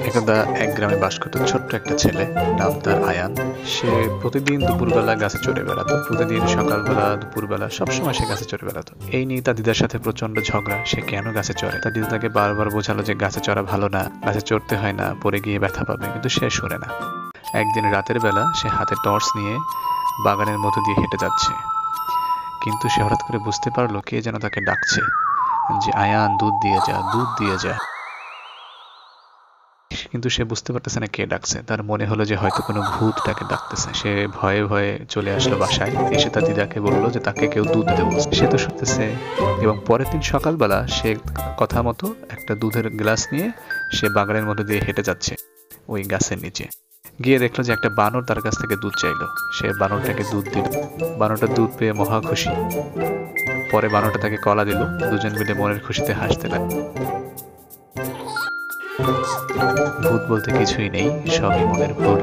একদা এক গ্রামে বাস করত ছোট্ট একটা ছেলে, নাম তার আয়ান। সে প্রতিদিন দুপুরবেলা গাছে চড়ে বেড়াতো। প্রতিদিন সকালবেলা, দুপুরবেলা সবসময় সে গাছে চড়ে বেড়াতো। এই নিয়ে তার দিদার সাথে প্রচন্ড ঝগড়া, সে কেন গাছে চড়ে। তার দিদা তাকে বারবার বোঝালো যে গাছে চড়া ভালো না, গাছে চড়তে হয় না, পড়ে গিয়ে ব্যথা পাবে, কিন্তু সে শুনে না। একদিন রাতের বেলা সে হাতে টর্চ নিয়ে বাগানের মধ্য দিয়ে হেঁটে যাচ্ছে, কিন্তু সে হঠাৎ করে বুঝতে পারলো কে যেন তাকে ডাকছে, যে আয়ান দুধ দিয়ে যা, দুধ দিয়ে যা। কিন্তু সে বুঝতে পারতেছে না কে ডাকছে। তার মনে হলো যে হয়তো কোনো ভূত তাকে ডাকতেছে। সে ভয়ে ভয়ে চলে আসলো বাসায়, এসে তার দিদাকে বললো যে তাকে কেউ দুধ দিতে বলছে। সে তো শুনতেছে, এবং পরের দিন সকালবেলা সে কথা মতো একটা দুধের গ্লাস নিয়ে সে বাগানের মধ্যে দিয়ে হেঁটে যাচ্ছে ওই গাছের নিচে। গিয়ে দেখলো যে একটা বানর তার কাছ থেকে দুধ চাইলো। সে বানরটাকে দুধ দিল। বানরটা দুধ পেয়ে মহা খুশি। পরে বানরটা তাকে কলা দিল। দুজন মিলে মনের খুশিতে হাসতে লাগলো। ভূত বলতে কিছুই নেই, সবই মনের ভুল।